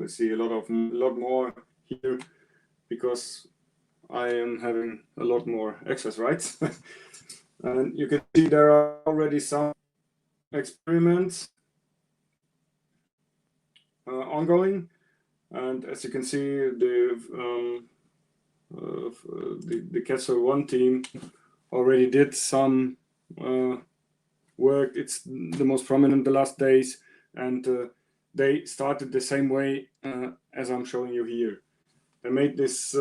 will see a lot more here because I am having a lot more access rights. And you can see there are already some experiments ongoing, and as you can see, the Castle1 team already did some work. It's the most prominent the last days, and they started the same way as I'm showing you here. They made this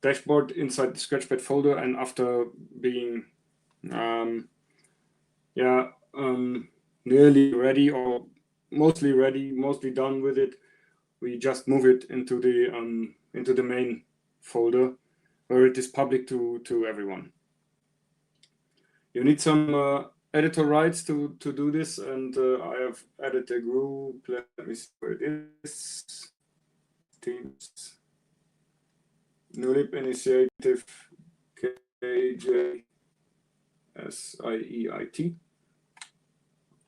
dashboard inside the Scratchpad folder, and after being nearly ready or mostly ready, mostly done with it, we just move it into the main folder where it is public to everyone. You need some editor rights to do this, and I have added a group. Let me see where it is. Teams, NuLib Initiative, KJSIEIT.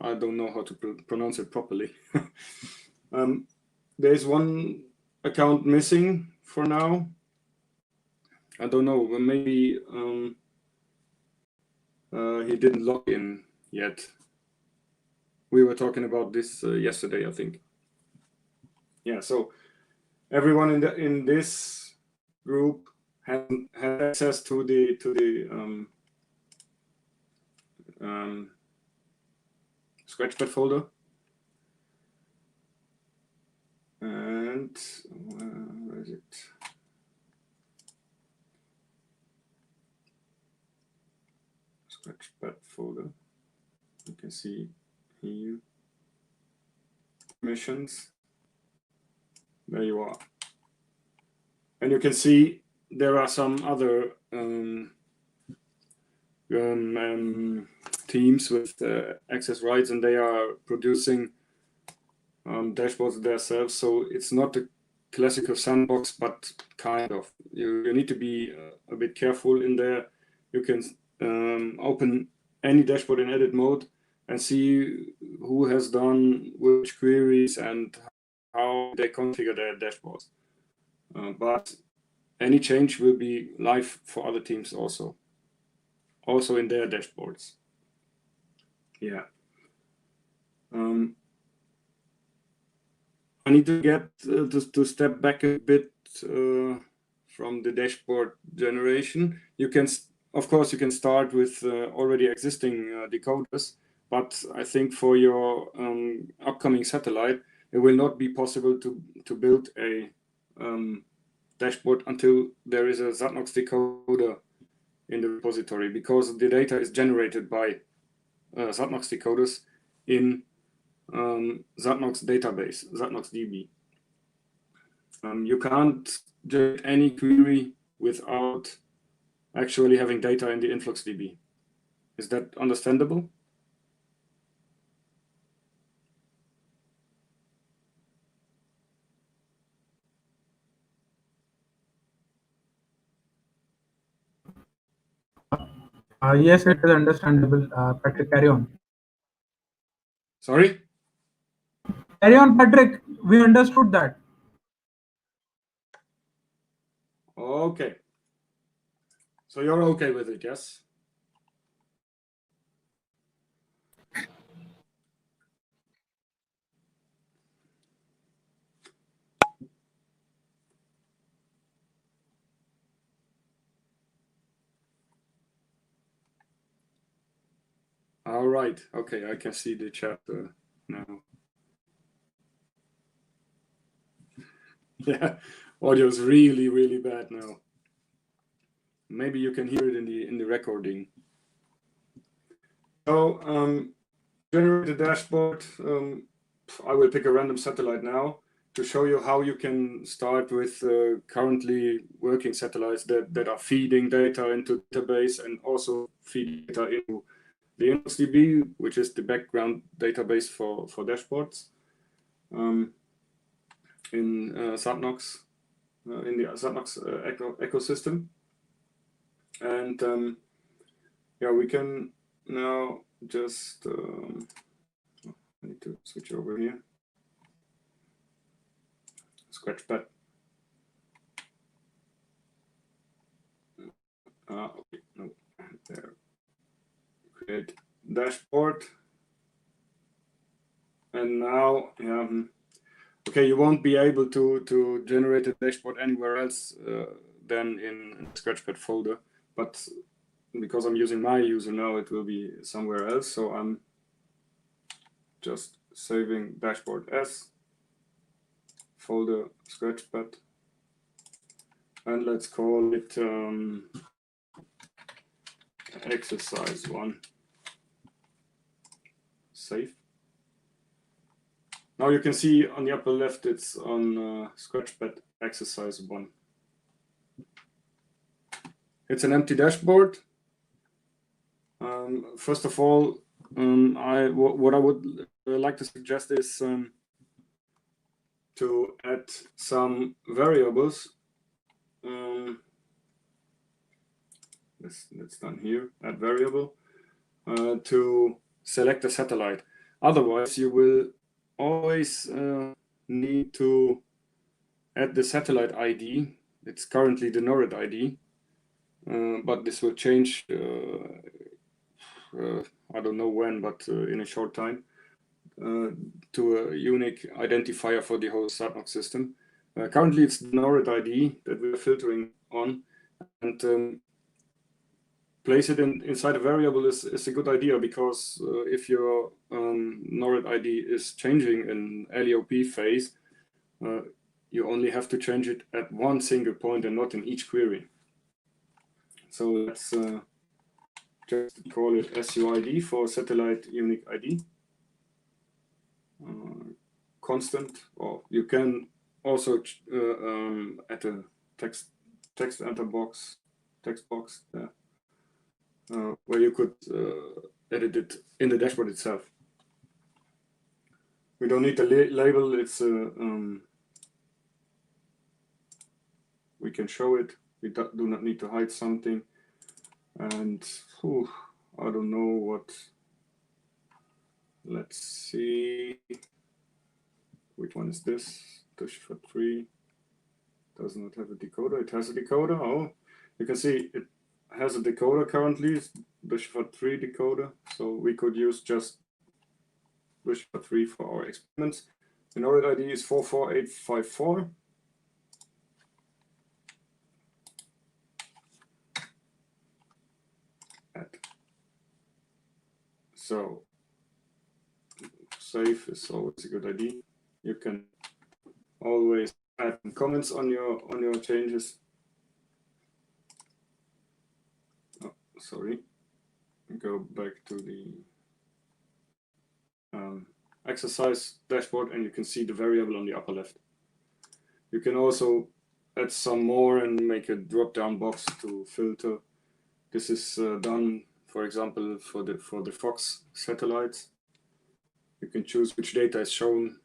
I don't know how to pronounce it properly. There's one account missing for now. I don't know, maybe he didn't log in yet. We were talking about this yesterday, I think. Yeah, so everyone in this group has access to the Scratchpad folder. And where is it? Scratchpad folder. You can see here. Permissions. There you are. And you can see there are some other teams with access rights, and they are producing dashboards themselves. So it's not a classical sandbox, but kind of. You need to be a bit careful in there. You can open any dashboard in edit mode and see who has done which queries and how they configure their dashboards. But any change will be live for other teams also in their dashboards. Yeah. I need to get to step back a bit from the dashboard generation. You can, of course, you can start with already existing decoders, but I think for your upcoming satellite, it will not be possible to build a dashboard until there is a Satnogs decoder in the repository, because the data is generated by Satnogs decoders in Satnogs database, Satnogs DB. You can't generate any query without actually having data in the influx DB. Is that understandable? Yes, it is understandable. Patrick, carry on. Sorry? Carry on, Patrick. We understood that. Okay. So you're okay with it, yes? All right. Okay, I can see the chat now. Yeah, audio is really, really bad now. Maybe you can hear it in the recording. So generate a dashboard. I will pick a random satellite now to show you how you can start with currently working satellites that are feeding data into the database and also feed data into the InfoxDB, which is the background database for dashboards in Satnogs, in the Satnogs ecosystem. And yeah, we can now just I need to switch over here. Scratchpad. Okay, no, there. Create dashboard. And now, okay, you won't be able to generate a dashboard anywhere else than in the Scratchpad folder. But because I'm using my user now, it will be somewhere else. So I'm just saving dashboard as folder Scratchpad. And let's call it exercise 1. Save. Now you can see on the upper left, it's on Scratchpad exercise 1. It's an empty dashboard. First of all, what I would like to suggest is to add some variables. That's done here, add variable, to select a satellite. Otherwise, you will always need to add the satellite ID. It's currently the NORAD ID, but this will change, I don't know when, but in a short time, to a unique identifier for the whole Satnog system. Currently, it's the NORAD ID that we're filtering on, and place it inside a variable is a good idea, because if your NORAD ID is changing in LEOP phase, you only have to change it at one single point and not in each query. So let's just call it SUID for satellite unique ID. Constant, or you can also add a text enter box, text box there, where you could edit it in the dashboard itself. We don't need the label. It's we can show it. We do not need to hide something. And I don't know what. Let's see. Which one is this? Dashboard 3 does not have a decoder. It has a decoder. Oh, you can see it has a decoder currently. Dashboard 3 decoder. So we could use just Dashboard 3 for our experiments. The NORAD ID is 44854. So save is always a good idea. You can always add comments on your changes. Oh, sorry. Go back to the exercise dashboard, and you can see the variable on the upper left. You can also add some more and make a drop-down box to filter. This is done, for example, for the Fox satellites. You can choose which data is shown,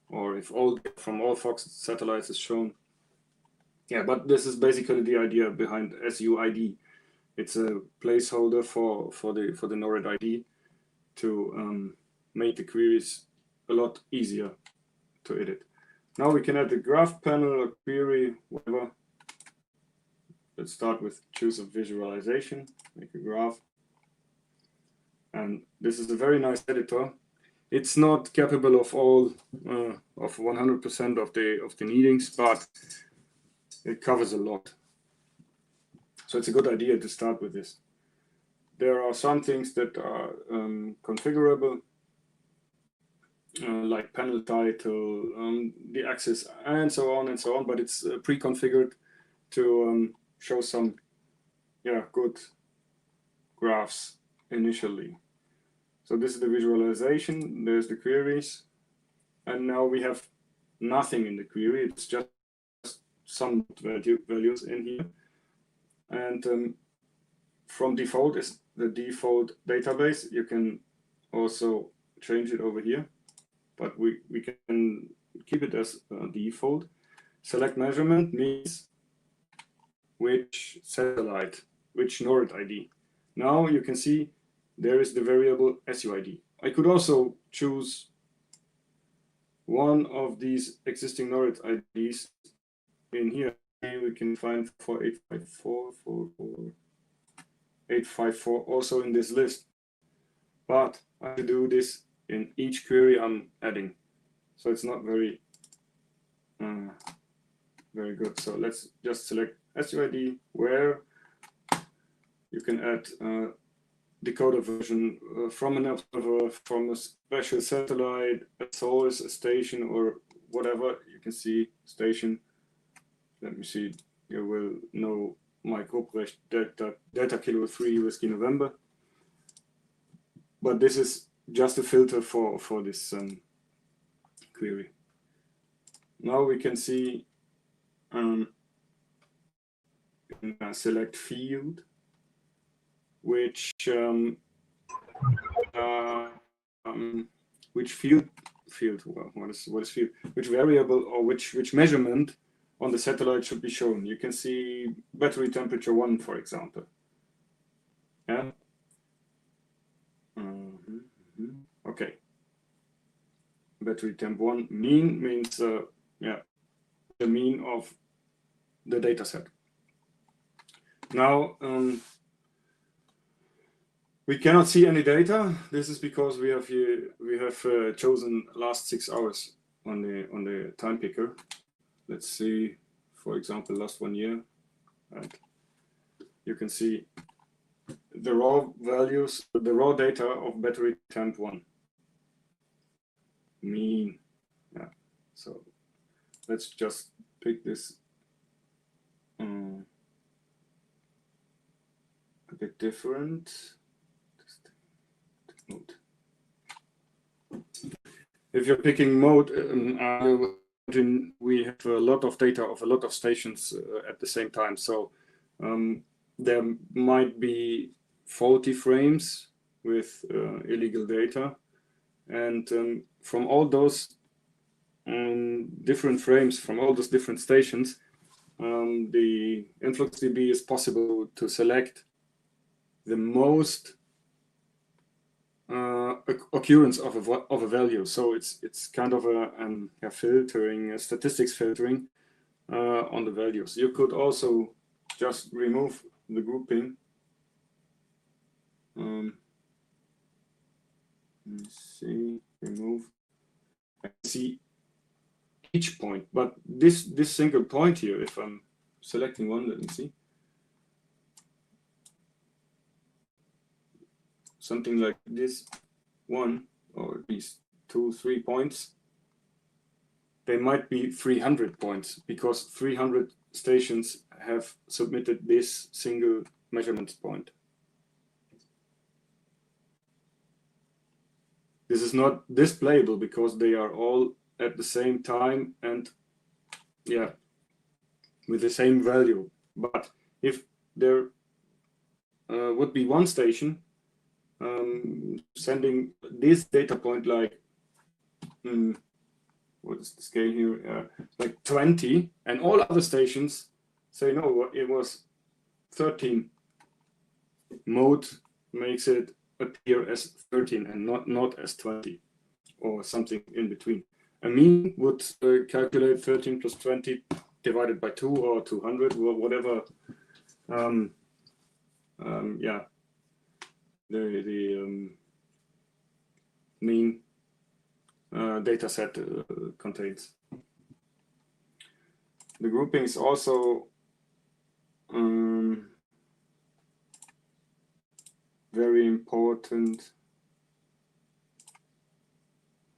or if all from all Fox satellites is shown. Yeah, but this is basically the idea behind SUID. It's a placeholder for the NORAD ID to make the queries a lot easier to edit. Now we can add the graph panel or query, whatever. Let's start with choose a visualization, make a graph. And this is a very nice editor. It's not capable of all of 100% of the needings, but it covers a lot. So it's a good idea to start with this. There are some things that are configurable, like panel title, the axis, and so on, but it's pre-configured to show some good graphs initially. So this is the visualization, there's the queries, and now we have nothing in the query, it's just some values in here. And from default is the default database. You can also change it over here, but we can keep it as default. Select measurement means which satellite, which NORAD ID. Now you can see there is the variable SUID. I could also choose one of these existing knowledge IDs in here. We can find for 854 also in this list. But I have to do this in each query I'm adding. So it's not very good. So let's just select SUID where you can add decoder version from an observer, from a special satellite, a source, a station, or whatever. You can see station. Let me see. You will know Mike Ruprecht Delta Kilo 3 Whiskey November. But this is just a filter for this query. Now we can see select field, which field? Well, what is field? Which variable or which measurement on the satellite should be shown? You can see battery temperature 1, for example. Yeah. Okay. Battery temp 1 mean means the mean of the data set. Now we cannot see any data. This is because we have chosen last 6 hours on the time picker. Let's see, for example, last 1 year. Right. You can see the raw values, the raw data of battery temp 1. Mean. Yeah. So let's just pick this a bit different. Mode. If you're picking mode, we have a lot of data of a lot of stations at the same time. So there might be faulty frames with illegal data. And from all those different frames, from all those different stations, the InfluxDB is possible to select the most occurrence of a value. So it's kind of a filtering, statistics filtering on the values. You could also just remove the grouping. Let me see, remove. I see each point, but this single point here, if I'm selecting one, let me see. Something like this one, or these 2-3 points, they might be 300 points because 300 stations have submitted this single measurement point. This is not displayable because they are all at the same time and with the same value. But if there would be one station sending this data point like what is the scale here? Like 20, and all other stations say no, it was 13. Mode makes it appear as 13 and not as 20 or something in between. A mean would calculate 13 plus 20 divided by 2 or 200 or whatever. The mean data set contains. The grouping is also very important.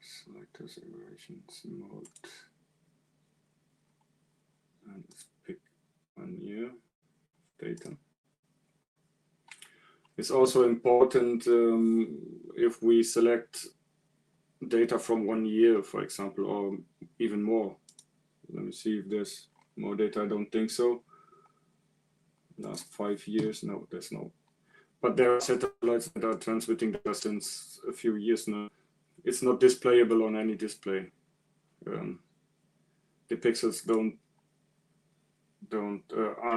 Select observations mode. And let's pick 1 year data. It's also important if we select data from 1 year, for example, or even more. Let me see if there's more data. I don't think so. Last 5 years, no, there's no. But there are satellites that are transmitting data since a few years now. It's not displayable on any display. The pixels are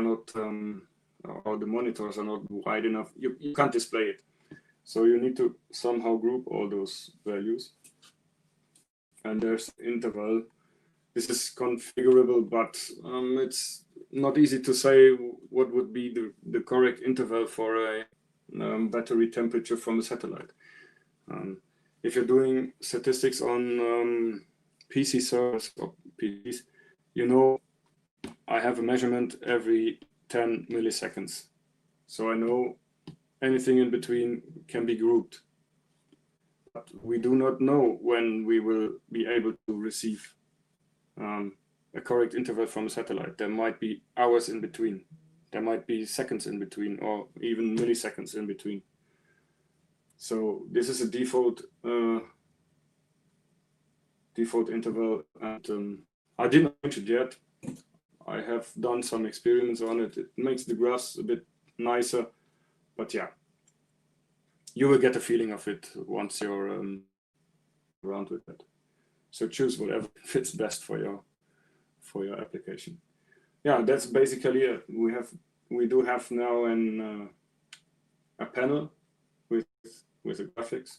not, or the monitors are not wide enough. You can't display it. So you need to somehow group all those values. and there's interval. This is configurable, but it's not easy to say what would be the correct interval for a battery temperature from a satellite. If you're doing statistics on PC servers or PCs, you know I have a measurement every 10 milliseconds. So I know anything in between can be grouped. But we do not know when we will be able to receive a correct interval from a satellite. There might be hours in between. There might be seconds in between, or even milliseconds in between. So this is a default interval, and I didn't change it yet. I have done some experiments on it. It makes the graphs a bit nicer, but yeah, you will get a feeling of it once you're around with it. So choose whatever fits best for your application. Yeah, that's basically it. We do have now a panel with the graphics.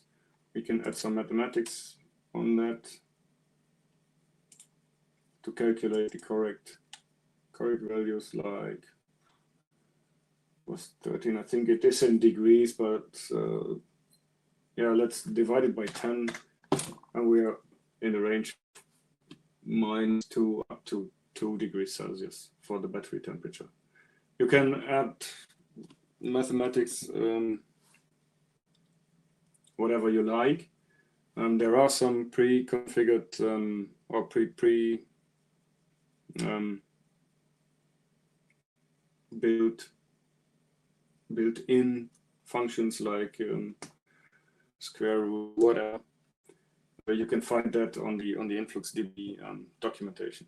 We can add some mathematics on that to calculate the correct values, like was 13. I think it is in degrees, but yeah, let's divide it by 10, and we are in the range -2 up to 2 degrees Celsius for the battery temperature. You can add mathematics, whatever you like. There are some pre-configured or built-in functions like square root, whatever. You can find that on the InfluxDB documentation.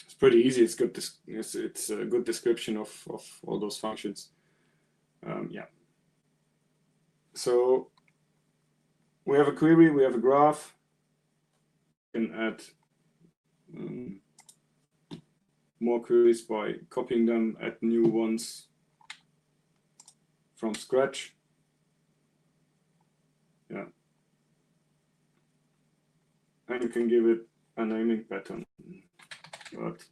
It's pretty easy. It's good. It's a good description of all those functions. Yeah. So we have a query. We have a graph. You can add more queries by copying them, add new ones from scratch. Yeah. And you can give it a naming pattern. But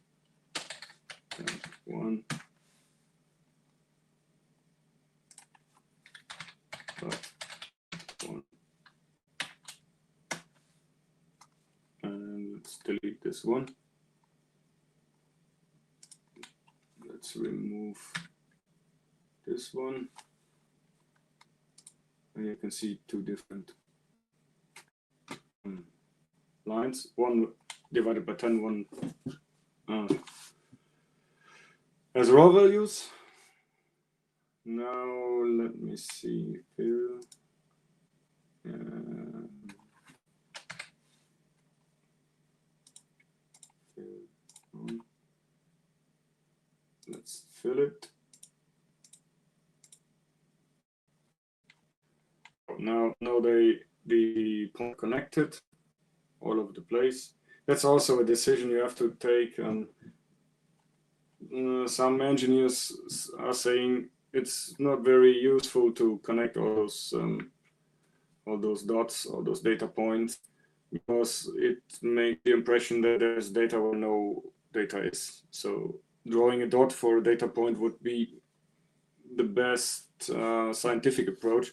one. One. And let's delete this one. Let's remove this one. And you can see two different lines. One divided by 10, one as raw values. Now let me see. Fill. Let's fill it. Now the point connected all over the place. That's also a decision you have to take. Some engineers are saying it's not very useful to connect all those dots, all those data points, because it makes the impression that there's data where no data is. So drawing a dot for a data point would be the best scientific approach,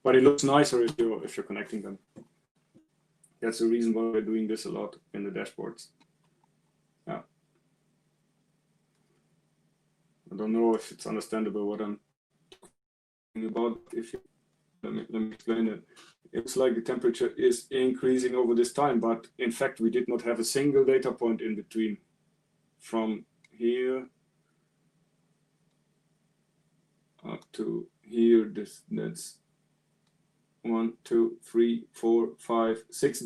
but it looks nicer if you're connecting them. That's the reason why we're doing this a lot in the dashboards. Yeah. I don't know if it's understandable what I'm talking about. If you, let me explain it. It's like the temperature is increasing over this time, but in fact we did not have a single data point in between. From here up to here, that's 1, 2, 3, 4, 5, 6.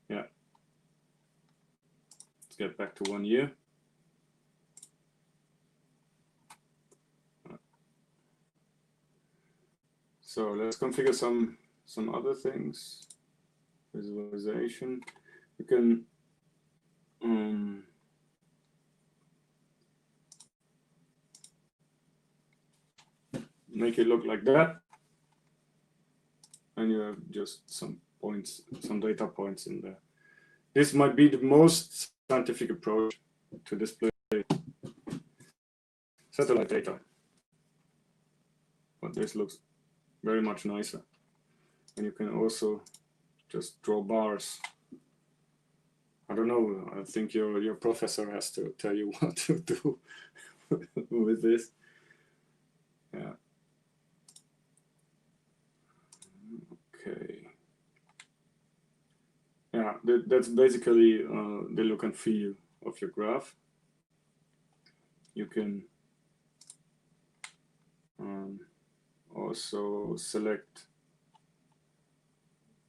Yeah. Let's get back to 1 year. So let's configure some other things. Visualization. You can make it look like that, and you have just some points, some data points in there. This might be the most scientific approach to display satellite data, but this looks very much nicer. And you can also just draw bars. I don't know, I think your professor has to tell you what to do with this. Yeah. Okay. Yeah, that's basically the look and feel of your graph. You can also select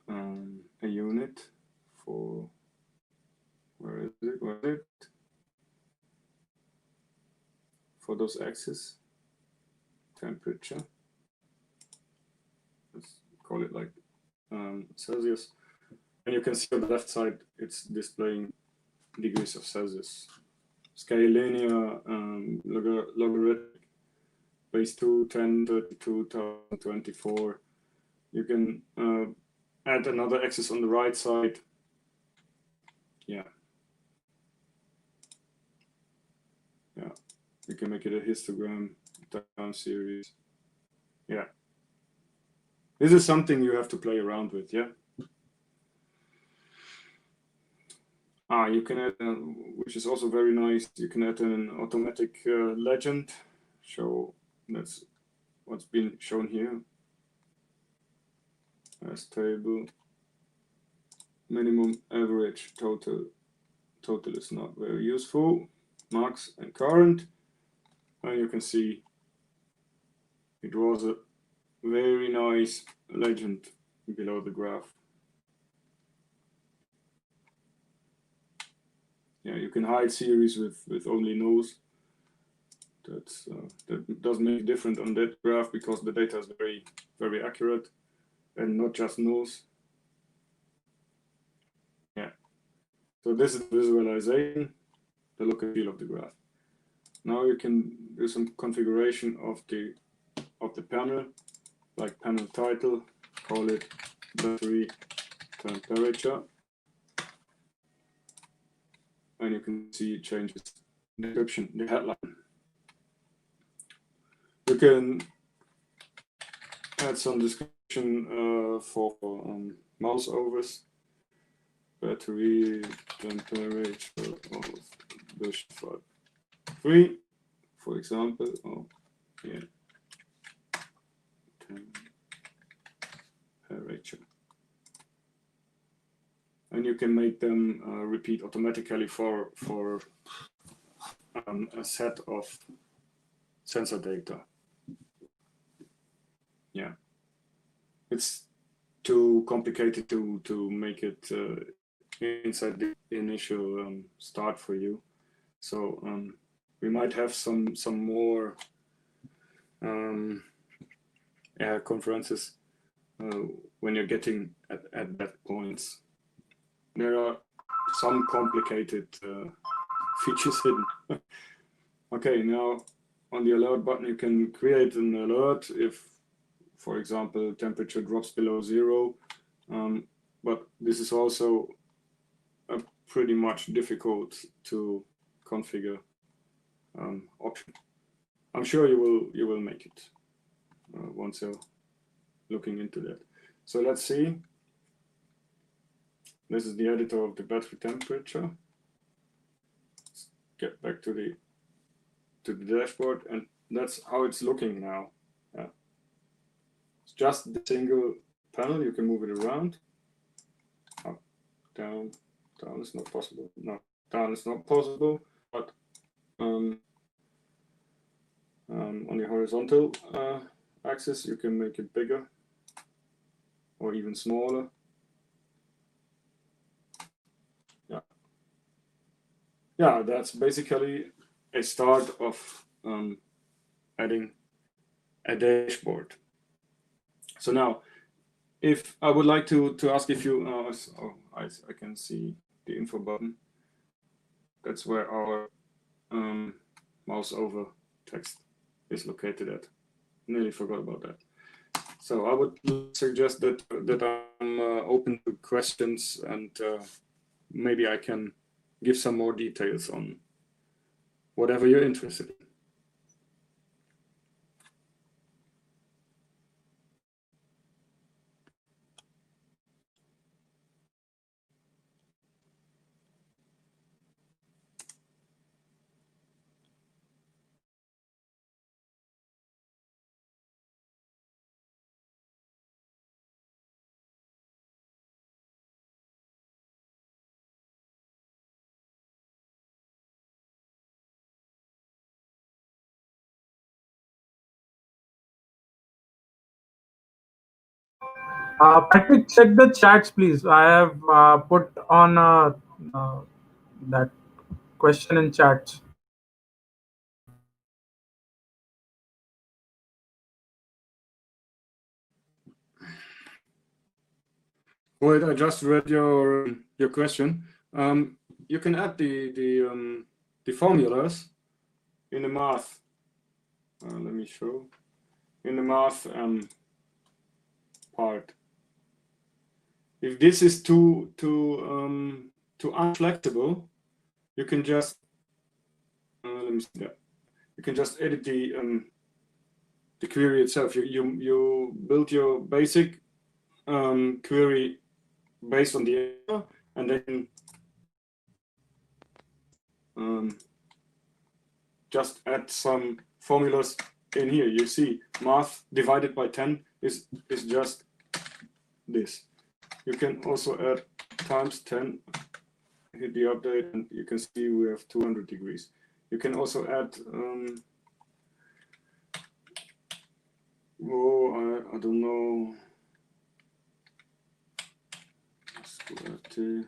a unit for, where is it? For those axes, temperature. Let's call it like Celsius. And you can see on the left side, it's displaying degrees of Celsius. Scale linear, logarithmic, base 2, 10, 32, 24. You can add another axis on the right side. Yeah. Yeah. You can make it a histogram, time series. Yeah. This is something you have to play around with, yeah? You can add, which is also very nice, you can add an automatic legend. So that's what's been shown here. As table, minimum, average, total. Total is not very useful. Max and current. And you can see it was a very nice legend below the graph. Yeah, you can hide series with only nose. That does make it different on that graph because the data is very, very accurate and not just nose. Yeah. So this is visualization, the look and feel of the graph. Now you can do some configuration of the panel, like panel title, call it battery temperature. And you can see it changes the description, the headline. You can add some description for mouse overs, battery temperature of version 5.3, for example. Oh, yeah. Temperature. And you can make them repeat automatically for a set of sensor data. Yeah, it's too complicated to make it inside the initial start for you. So we might have some more conferences when you're getting at that points. There are some complicated features hidden. Okay, now on the alert button, you can create an alert if, for example, temperature drops below 0. But this is also pretty much difficult to configure option. I'm sure you will make it once you're looking into that. So let's see. This is the editor of the battery temperature. Let's get back to the dashboard, and that's how it's looking now. Yeah. It's just the single panel. You can move it around. Up, down, down is not possible. No, down is not possible. But on the horizontal axis, you can make it bigger or even smaller. Yeah, that's basically a start of adding a dashboard. So now, if I would like to ask if you, I can see the info button. That's where our mouse over text is located at. Nearly forgot about that. So I would suggest that I'm open to questions, and maybe I can give some more details on whatever you're interested in. Patrick, check the chats, please. I have put on uh, that question in chats. Wait, I just read your question. You can add the formulas in the math. Let me show in the math part. If this is too unflexible, you can just let me see that. You can just edit the query itself. You build your basic query based on the error, and then just add some formulas in here. You see, math divided by 10 is just this. You can also add times 10, hit the update, and you can see we have 200 degrees. You can also add, I don't know, square 2.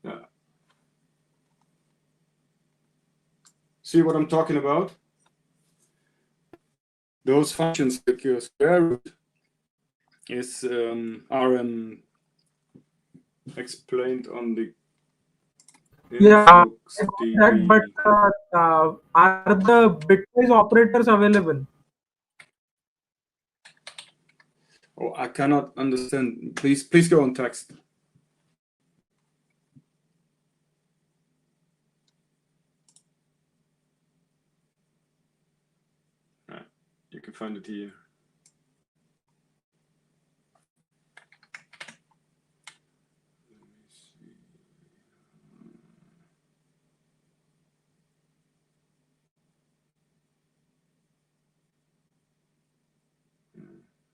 Yeah. See what I'm talking about? Those functions like your square root is are explained on the Yeah, influx I got that, DB. but are the bitwise operators available? Oh, I cannot understand. Please go on text. You can find it here.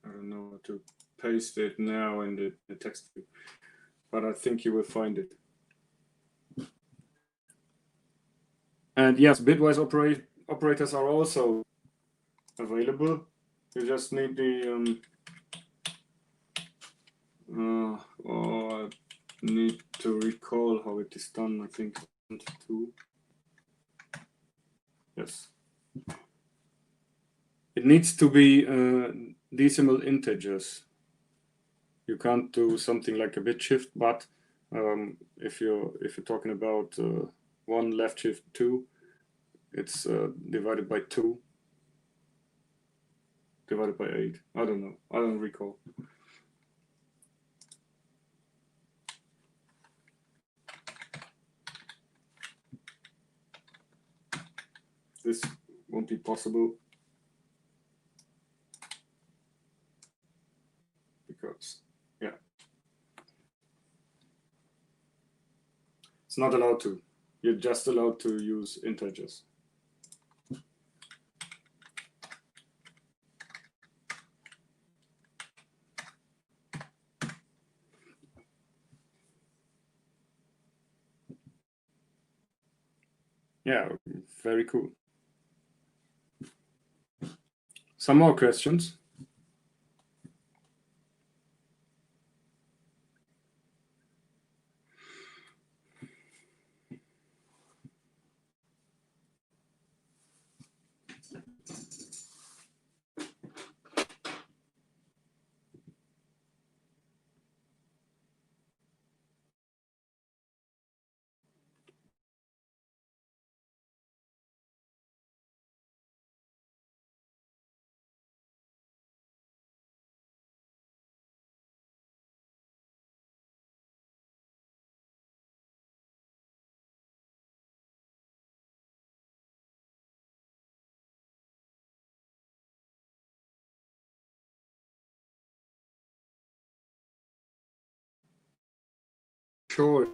I don't know how to paste it now in the text view, but I think you will find it. And yes, bitwise operators are also available. You just need the I need to recall how it is done. I think 2. Yes. It needs to be decimal integers. You can't do something like a bit shift, but if you're talking about 1 left shift 2, it's divided by 2 divided by 8. I don't know. I don't recall. This won't be possible because, yeah, it's not allowed to. You're just allowed to use integers. Yeah, very cool. Some more questions? sure.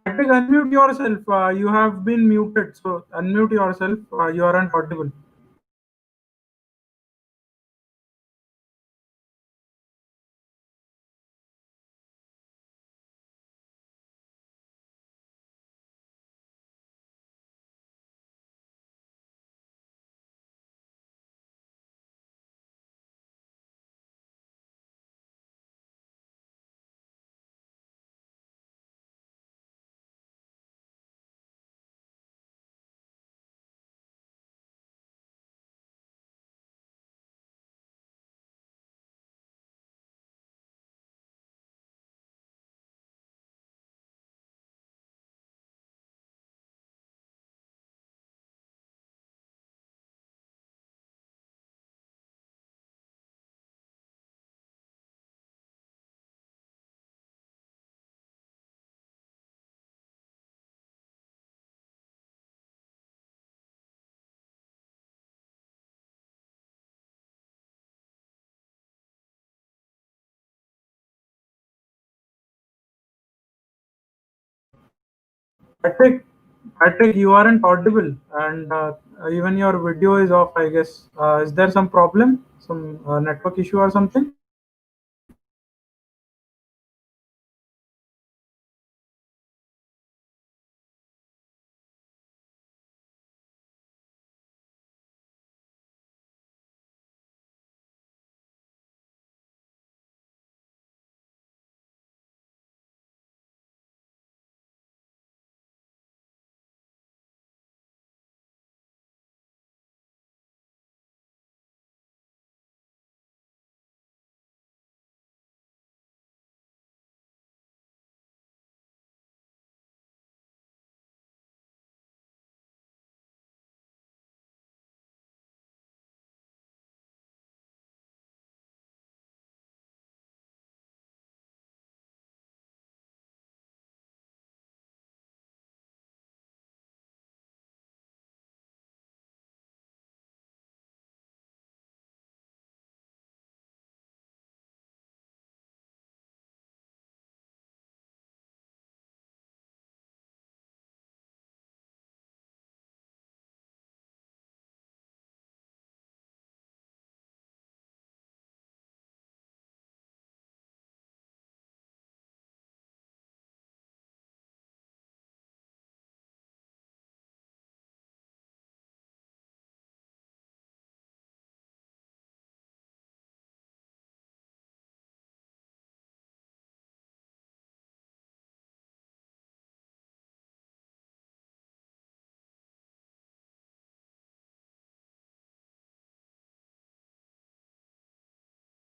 Patrick, unmute yourself. You have been muted, so unmute yourself. You aren't audible. Patrick, Patrick, you aren't audible, and even your video is off, I guess. Is there some problem, some network issue or something?